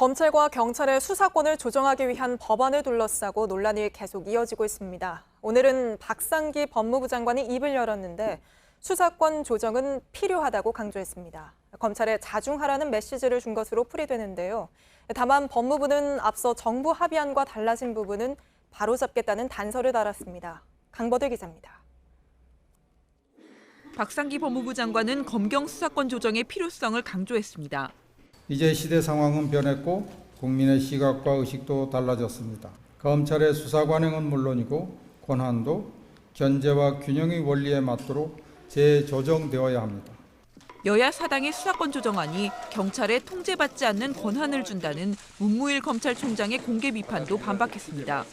검찰과 경찰의 수사권을 조정하기 위한 법안을 둘러싸고 논란이 계속 이어지고 있습니다. 오늘은 박상기 법무부 장관이 입을 열었는데 수사권 조정은 필요하다고 강조했습니다. 검찰에 자중하라는 메시지를 준 것으로 풀이되는데요. 다만 법무부는 앞서 정부 합의안과 달라진 부분은 바로잡겠다는 단서를 달았습니다. 강버들 기자입니다. 박상기 법무부 장관은 검경 수사권 조정의 필요성을 강조했습니다. 이제 시대 상황은 변했고 국민의 시각과 의식도 달라졌습니다. 검찰의 수사 관행은 물론이고 권한도 견제와 균형의 원리에 맞도록 재조정되어야 합니다. 여야 사당의 수사권 조정안이 경찰에 통제받지 않는 권한을 준다는 문무일 검찰총장의 공개 비판도 반박했습니다.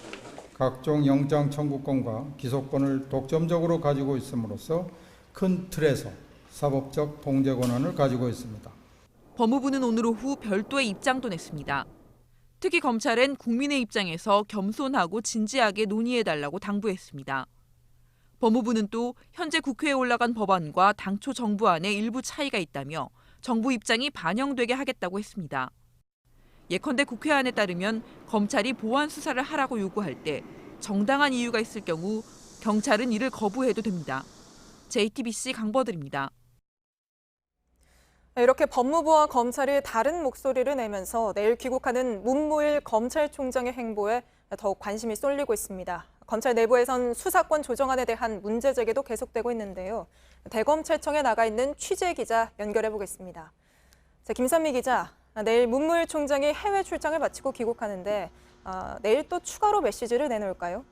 각종 영장 청구권과 기소권을 독점적으로 가지고 있음으로써 큰 틀에서 사법적 통제 권한을 가지고 있습니다. 법무부는 오늘 오후 별도의 입장도 냈습니다. 특히 검찰은 국민의 입장에서 겸손하고 진지하게 논의해달라고 당부했습니다. 법무부는 또 현재 국회에 올라간 법안과 당초 정부안에 일부 차이가 있다며 정부 입장이 반영되게 하겠다고 했습니다. 예컨대 국회안에 따르면 검찰이 보완 수사를 하라고 요구할 때 정당한 이유가 있을 경우 경찰은 이를 거부해도 됩니다. JTBC 강버들입니다. 이렇게 법무부와 검찰이 다른 목소리를 내면서 내일 귀국하는 문무일 검찰총장의 행보에 더욱 관심이 쏠리고 있습니다. 검찰 내부에선 수사권 조정안에 대한 문제 제기도 계속되고 있는데요. 대검찰청에 나가 있는 취재 기자 연결해 보겠습니다. 김선미 기자, 내일 문무일 총장이 해외 출장을 마치고 귀국하는데 내일 또 추가로 메시지를 내놓을까요?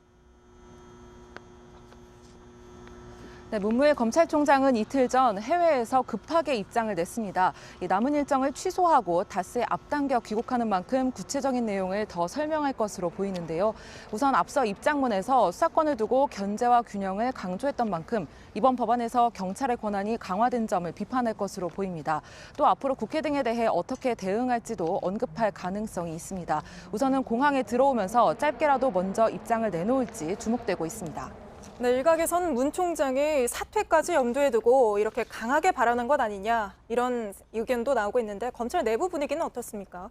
네, 문무일 검찰총장은 이틀 전 해외에서 급하게 입장을 냈습니다. 남은 일정을 취소하고 닷새 앞당겨 귀국하는 만큼 구체적인 내용을 더 설명할 것으로 보이는데요. 우선 앞서 입장문에서 수사권을 두고 견제와 균형을 강조했던 만큼 이번 법안에서 경찰의 권한이 강화된 점을 비판할 것으로 보입니다. 또 앞으로 국회 등에 대해 어떻게 대응할지도 언급할 가능성이 있습니다. 우선은 공항에 들어오면서 짧게라도 먼저 입장을 내놓을지 주목되고 있습니다. 네, 일각에선 문 총장이 사퇴까지 염두에 두고 이렇게 강하게 발언한 것 아니냐 이런 의견도 나오고 있는데 검찰 내부 분위기는 어떻습니까?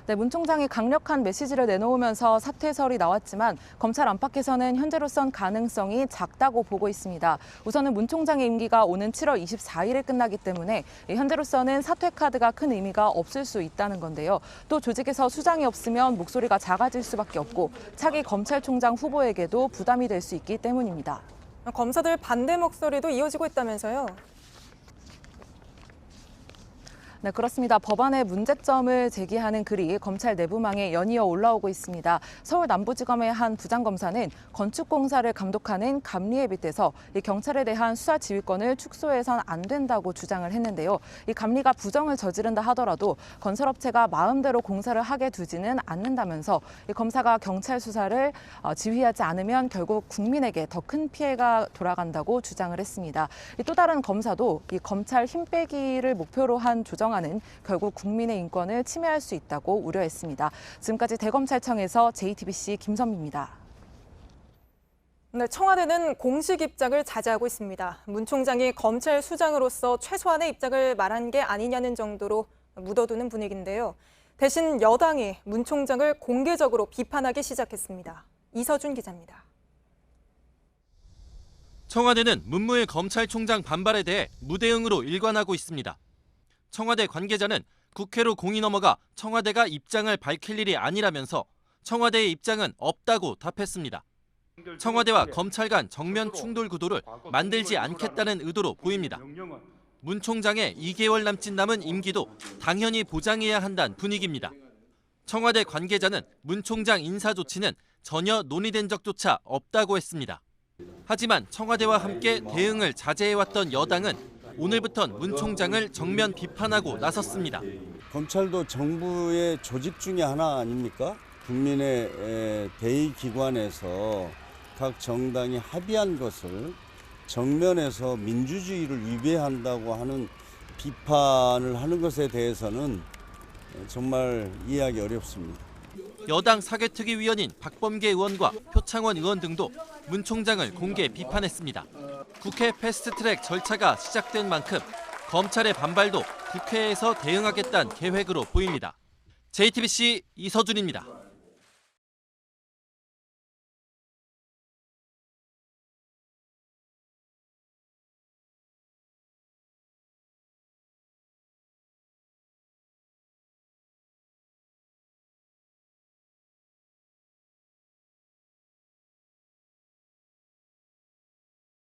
네, 문 총장이 강력한 메시지를 내놓으면서 사퇴설이 나왔지만 검찰 안팎에서는 현재로선 가능성이 작다고 보고 있습니다. 우선은 문 총장의 임기가 오는 7월 24일에 끝나기 때문에 현재로서는 사퇴 카드가 큰 의미가 없을 수 있다는 건데요. 또 조직에서 수장이 없으면 목소리가 작아질 수밖에 없고 차기 검찰총장 후보에게도 부담이 될 수 있기 때문입니다. 검사들 반대 목소리도 이어지고 있다면서요? 네, 그렇습니다. 법안의 문제점을 제기하는 글이 검찰 내부망에 연이어 올라오고 있습니다. 서울 남부지검의 한 부장검사는 건축공사를 감독하는 감리에 빗대서 이 경찰에 대한 수사 지휘권을 축소해선 안 된다고 주장을 했는데요. 이 감리가 부정을 저지른다 하더라도 건설업체가 마음대로 공사를 하게 두지는 않는다면서 이 검사가 경찰 수사를 지휘하지 않으면 결국 국민에게 더 큰 피해가 돌아간다고 주장을 했습니다. 또 다른 검사도 이 검찰 힘 빼기를 목표로 한 조정 은 결국 국민의 인권을 침해할 수 있다고 우려했습니다. 지금까지 대검찰청에서 JTBC 김선미입니다. 네, 청와대는 공식 입장을 자제하고 있습니다. 문 총장이 검찰 수장으로서 최소한의 입장을 말한 게 아니냐는 정도로 묻어두는 분위기인데요. 대신 여당이 문 총장을 공개적으로 비판하기 시작했습니다. 이서준 기자입니다. 청와대는 문무일 검찰총장 반발에 대해 무대응으로 일관하고 있습니다. 청와대 관계자는 국회로 공이 넘어가 청와대가 입장을 밝힐 일이 아니라면서 청와대의 입장은 없다고 답했습니다. 청와대와 검찰 간 정면 충돌 구도를 만들지 않겠다는 의도로 보입니다. 문 총장의 2개월 남짓 남은 임기도 당연히 보장해야 한다는 분위기입니다. 청와대 관계자는 문 총장 인사 조치는 전혀 논의된 적조차 없다고 했습니다. 하지만 청와대와 함께 대응을 자제해왔던 여당은 오늘부턴 문 총장을 정면 비판하고 나섰습니다. 검찰도 정부의 조직 중에 하나 아닙니까? 국민의 대의기관에서 각 정당이 합의한 것을 정면에서 민주주의를 위배한다고 하는 비판을 하는 것에 대해서는 정말 이해하기 어렵습니다. 여당 사개특위위원인 박범계 의원과 표창원 의원 등도 문 총장을 공개 비판했습니다. 국회 패스트트랙 절차가 시작된 만큼 검찰의 반발도 국회에서 대응하겠다는 계획으로 보입니다. JTBC 이서준입니다.